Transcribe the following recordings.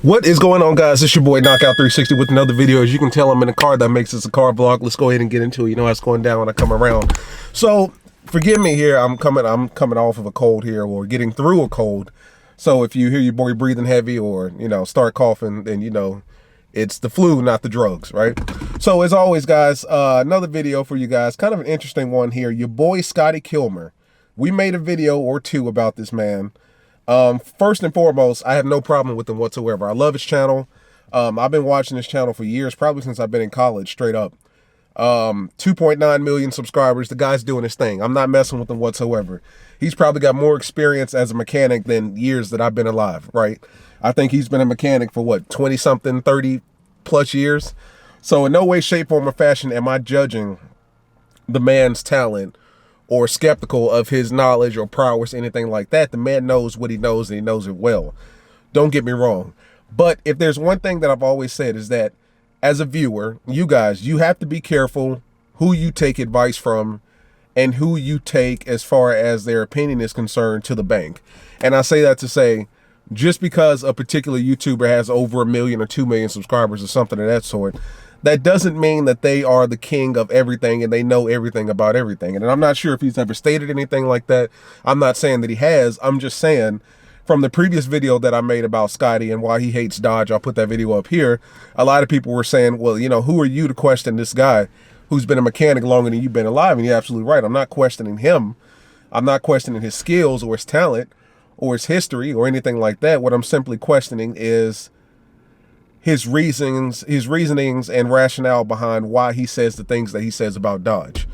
What is going on, guys? It's your boy Knockout360 with another video. As you can tell, I'm in a car. That makes this a car vlog. Let's go ahead and get into it. You know how it's going down when I come around. So forgive me here. I'm coming off of a cold here, or getting through a cold. So if you hear your boy breathing heavy, or start coughing, then it's the flu, not the drugs, right? So as always, guys, another video for you guys. Kind of an interesting one here. Your boy Scotty Kilmer. We made a video or two about this man. First and foremost, I have no problem with him whatsoever. I love his channel. I've been watching this channel for years, probably since I've been in college, straight up. 2.9 million subscribers. The guy's doing his thing. I'm not messing with him whatsoever. He's probably got more experience as a mechanic than years that I've been alive, right? I think he's been a mechanic for what, 20 something, 30 plus years. So in no way, shape, form, or fashion am I judging the man's talent or skeptical of his knowledge or prowess, anything like that. The man knows what he knows, and he knows it well. Don't get me wrong. But if there's one thing that I've always said, is that as a viewer, you guys, you have to be careful who you take advice from and who you take as far as their opinion is concerned to the bank. And I say that to say, just because a particular YouTuber has over 1 million or 2 million subscribers or something of that sort, that doesn't mean that they are the king of everything and they know everything about everything. And I'm not sure if he's ever stated anything like that. I'm not saying that he has. I'm just saying, from the previous video that I made about Scotty and why he hates Dodge, I'll put that video up here. A lot of people were saying, well, who are you to question this guy who's been a mechanic longer than you've been alive? And you're absolutely right. I'm not questioning him. I'm not questioning his skills or his talent or his history or anything like that. What I'm simply questioning is his reasonings and rationale behind why he says the things that he says about Dodge.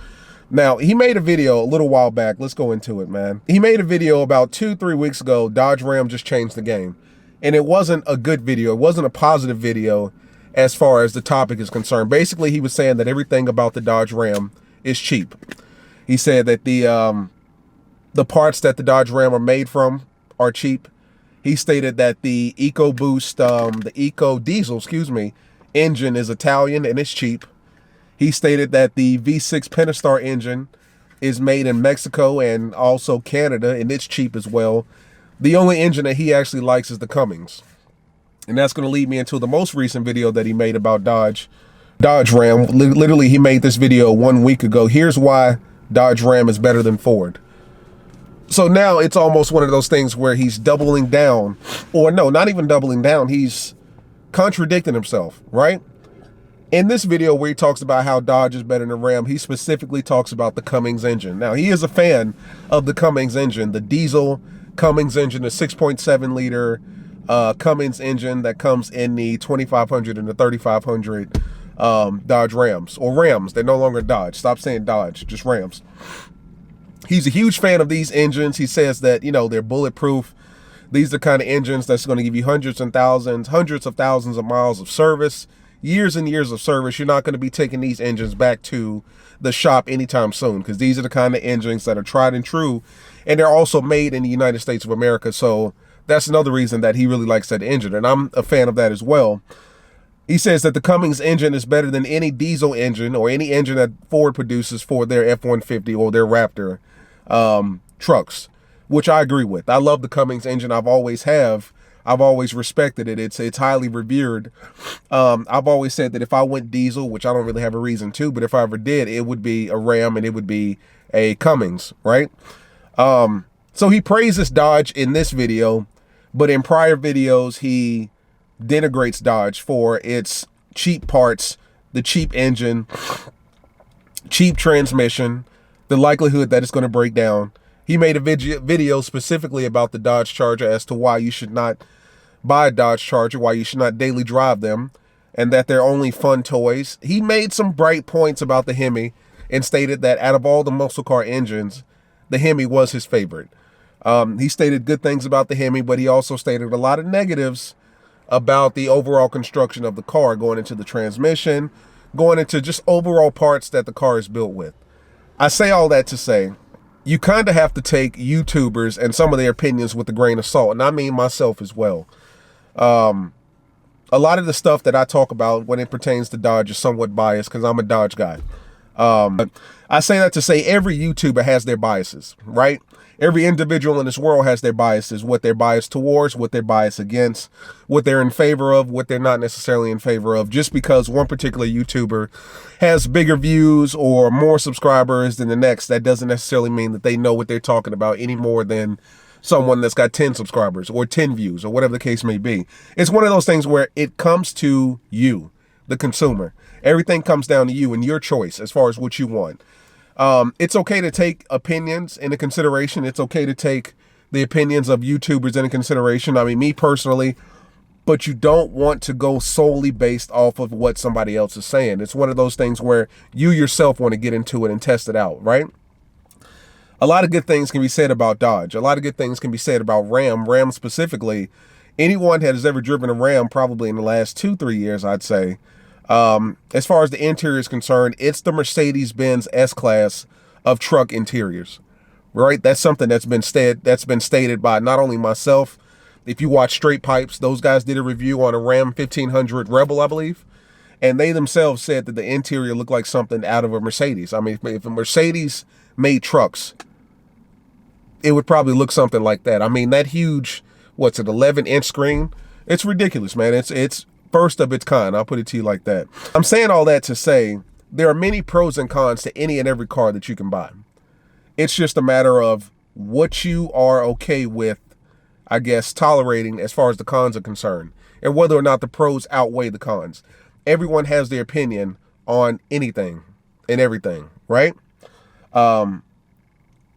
Now, he made a video a little while back. Let's go into it, man. He made a video about 2-3 weeks ago. Dodge Ram just changed the game. And it wasn't a good video. It wasn't a positive video as far as the topic is concerned. Basically, he was saying that everything about the Dodge Ram is cheap. He said that the parts that the Dodge Ram are made from are cheap. He stated that the EcoBoost, the Eco Diesel, engine is Italian and it's cheap. He stated that the V6 Pentastar engine is made in Mexico and also Canada, and it's cheap as well. The only engine that he actually likes is the Cummins. And that's going to lead me into the most recent video that he made about Dodge Ram. Literally, he made this video 1 week ago. Here's why Dodge Ram is better than Ford. So now it's almost one of those things where he's doubling down, or no, not even doubling down. He's contradicting himself, right? In this video where he talks about how Dodge is better than Ram, he specifically talks about the Cummins engine. Now, he is a fan of the Cummins engine, the diesel Cummins engine, the 6.7 liter Cummins engine that comes in the 2500 and the 3500 Dodge Rams, or Rams. They're no longer Dodge. Stop saying Dodge, just Rams. He's a huge fan of these engines. He says that, they're bulletproof. These are the kind of engines that's going to give you hundreds of thousands of miles of service, years and years of service. You're not going to be taking these engines back to the shop anytime soon, because these are the kind of engines that are tried and true, and they're also made in the United States of America. So that's another reason that he really likes that engine, and I'm a fan of that as well. He says that the Cummins engine is better than any diesel engine or any engine that Ford produces for their F-150 or their Raptor trucks, which I agree with. I love the Cummins engine. I've always respected it. It's highly revered. I've always said that if I went diesel, which I don't really have a reason to, but if I ever did, it would be a Ram and it would be a Cummins, right? So he praises Dodge in this video, but in prior videos, he denigrates Dodge for its cheap parts, the cheap engine, cheap transmission, the likelihood that it's going to break down. He made a video specifically about the Dodge Charger as to why you should not buy a Dodge Charger, why you should not daily drive them, and that they're only fun toys. He made some bright points about the Hemi and stated that out of all the muscle car engines, the Hemi was his favorite. He stated good things about the Hemi, but he also stated a lot of negatives about the overall construction of the car, going into the transmission, going into just overall parts that the car is built with. I say all that to say, you kind of have to take YouTubers and some of their opinions with a grain of salt, and I mean myself as well. A lot of the stuff that I talk about when it pertains to Dodge is somewhat biased because I'm a Dodge guy. I say that to say every YouTuber has their biases, right? Every individual in this world has their biases, what they're biased towards, what they're biased against, what they're in favor of, what they're not necessarily in favor of. Just because one particular YouTuber has bigger views or more subscribers than the next, that doesn't necessarily mean that they know what they're talking about any more than someone that's got 10 subscribers or 10 views or whatever the case may be. It's one of those things where it comes to you, the consumer. Everything comes down to you and your choice as far as what you want. It's okay to take opinions into consideration. It's okay to take the opinions of YouTubers into consideration. I mean, me personally, but you don't want to go solely based off of what somebody else is saying. It's one of those things where you yourself want to get into it and test it out, right? A lot of good things can be said about Dodge. A lot of good things can be said about Ram specifically. Anyone that has ever driven a Ram probably in the last 2-3 years, I'd say, as far as the interior is concerned, it's the Mercedes-Benz S-Class of truck interiors, right? That's something that's been stated by not only myself. If you watch Straight Pipes, those guys did a review on a Ram 1500 Rebel, I believe, and they themselves said that the interior looked like something out of a Mercedes. I mean, if a Mercedes made trucks, it would probably look something like that. I mean, that huge, what's it, 11-inch screen? It's ridiculous, man. It's first of its kind. I'll put it to you like that. I'm saying all that to say there are many pros and cons to any and every car that you can buy. It's just a matter of what you are okay with, I guess, tolerating as far as the cons are concerned, and whether or not the pros outweigh the cons. Everyone has their opinion on anything and everything, right? On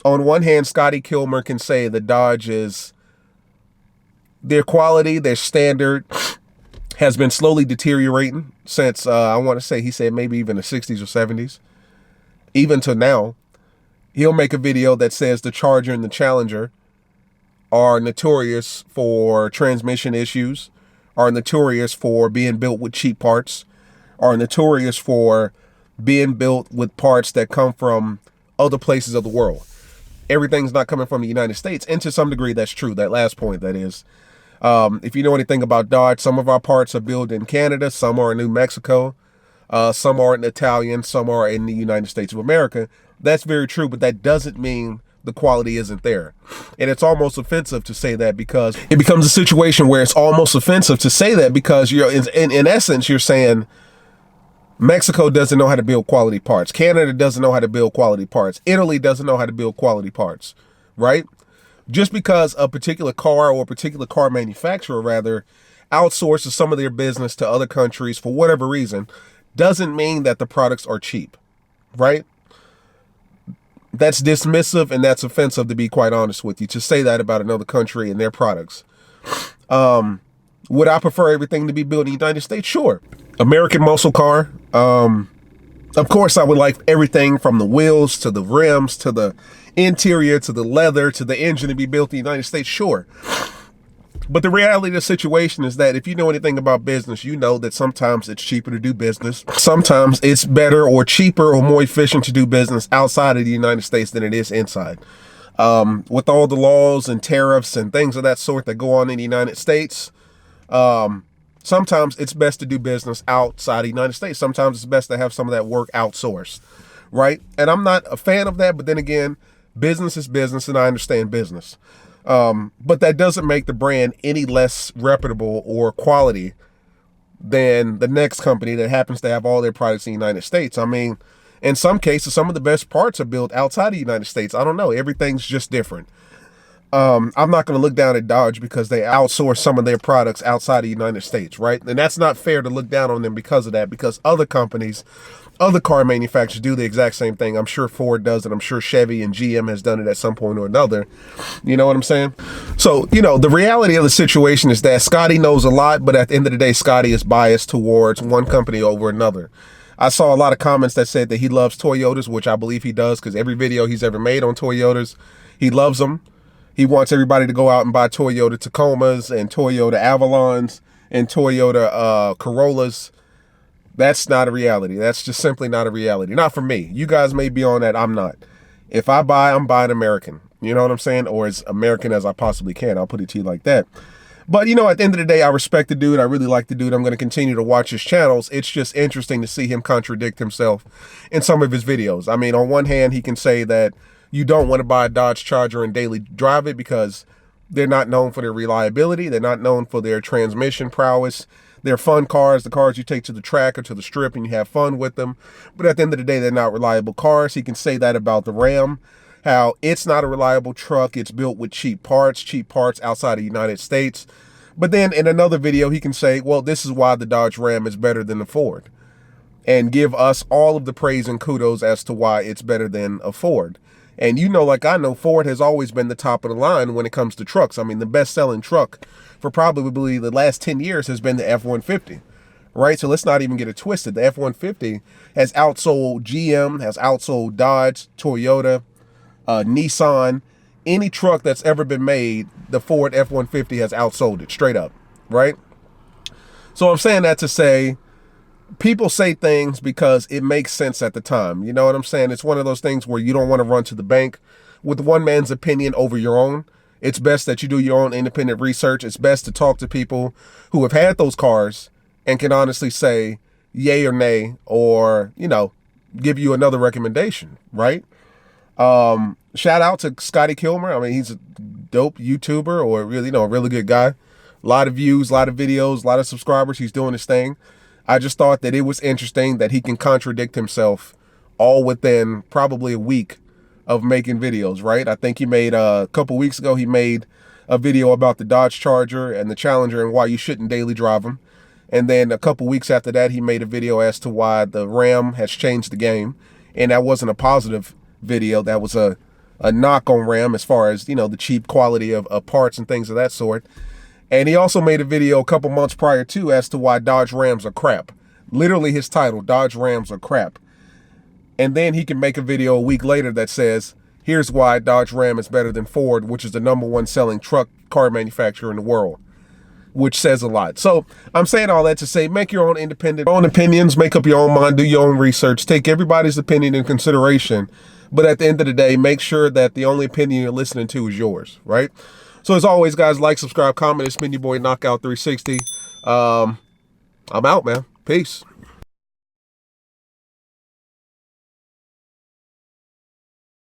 one hand, Scotty Kilmer can say that Dodge is, their quality, their standard has been slowly deteriorating since, I want to say, he said maybe even the 60s or 70s. Even to now, he'll make a video that says the Charger and the Challenger are notorious for transmission issues, are notorious for being built with cheap parts, are notorious for being built with parts that come from other places of the world. Everything's not coming from the United States, and to some degree that's true, that last point, that is. If you know anything about Dodge, some of our parts are built in Canada, some are in New Mexico, some are in Italian, some are in the United States of America. That's very true, but that doesn't mean the quality isn't there. And it's almost offensive to say that, because it becomes a situation where it's almost offensive to say that, because you're in essence, you're saying Mexico doesn't know how to build quality parts. Canada doesn't know how to build quality parts. Italy doesn't know how to build quality parts, right? Just because a particular car, or a particular car manufacturer rather, outsources some of their business to other countries for whatever reason, doesn't mean that the products are cheap, right? That's dismissive and that's offensive, to be quite honest with you, to say that about another country and their products. Would I prefer everything to be built in the United States? Sure. American muscle car. Of course, I would like everything from the wheels to the rims to the interior to the leather to the engine to be built in the United States. Sure. But the reality of the situation is that if you know anything about business, you know that sometimes it's cheaper to do business. Sometimes it's better or cheaper or more efficient to do business outside of the United States than it is inside. With all the laws and tariffs and things of that sort that go on in the United States, sometimes it's best to do business outside the United States. Sometimes it's best to have some of that work outsourced, right? And I'm not a fan of that, but then again, business is business, and I understand business. But that doesn't make the brand any less reputable or quality than the next company that happens to have all their products in the United States. I mean, in some cases, some of the best parts are built outside of the United States. I don't know. Everything's just different. I'm not going to look down at Dodge because they outsource some of their products outside of the United States, right? And that's not fair to look down on them because of that, because other companies, other car manufacturers do the exact same thing. I'm sure Ford does it. I'm sure Chevy and GM has done it at some point or another. You know what I'm saying? So, you know, the reality of the situation is that Scotty knows a lot, but at the end of the day, Scotty is biased towards one company over another. I saw a lot of comments that said that he loves Toyotas, which I believe he does, because every video he's ever made on Toyotas, he loves them. He wants everybody to go out and buy Toyota Tacomas and Toyota Avalons and Toyota Corollas. That's not a reality. That's just simply not a reality. Not for me. You guys may be on that. I'm not. If I buy, I'm buying American. You know what I'm saying? Or as American as I possibly can. I'll put it to you like that. But, you know, at the end of the day, I respect the dude. I really like the dude. I'm going to continue to watch his channels. It's just interesting to see him contradict himself in some of his videos. I mean, on one hand, he can say that, you don't want to buy a Dodge Charger and daily drive it because they're not known for their reliability. They're not known for their transmission prowess. They're fun cars, the cars you take to the track or to the strip and you have fun with them. But at the end of the day, they're not reliable cars. He can say that about the Ram, how it's not a reliable truck. It's built with cheap parts outside of the United States. But then in another video, he can say, well, this is why the Dodge Ram is better than the Ford, and give us all of the praise and kudos as to why it's better than a Ford. And you know, like I know, Ford has always been the top of the line when it comes to trucks. I mean, the best-selling truck for probably the last 10 years has been the F-150, right? So let's not even get it twisted. The F-150 has outsold GM, has outsold Dodge, Toyota, Nissan. Any truck that's ever been made, the Ford F-150 has outsold it, straight up, right? So I'm saying that to say, people say things because it makes sense at the time. You know what I'm saying? It's one of those things where you don't want to run to the bank with one man's opinion over your own. It's best that you do your own independent research. It's best to talk to people who have had those cars and can honestly say yay or nay, or, you know, give you another recommendation, right? Shout out to SCOTTY KILMER. I mean, he's a dope YouTuber, or really, you know, a really good guy. A lot of views, a lot of videos, a lot of subscribers. He's doing his thing. I just thought that it was interesting that he can contradict himself all within probably a week of making videos, right? I think he made a couple weeks ago, he made a video about the Dodge Charger and the Challenger and why you shouldn't daily drive them. And then a couple weeks after that, he made a video as to why the Ram has changed the game. And that wasn't a positive video. That was a knock on Ram as far as, you know, the cheap quality of parts and things of that sort. And he also made a video a couple months prior to as to why Dodge Rams are crap. Literally his title, Dodge Rams are crap. And then he can make a video a week later that says, here's why Dodge Ram is better than Ford, which is the #1 selling car manufacturer in the world, which says a lot. So I'm saying all that to say, make your own opinions, make up your own mind, do your own research, take everybody's opinion in consideration. But at the end of the day, make sure that the only opinion you're listening to is yours, right? So as always, guys, like, subscribe, comment. It's been your boy Knockout 360. I'm out, man. Peace.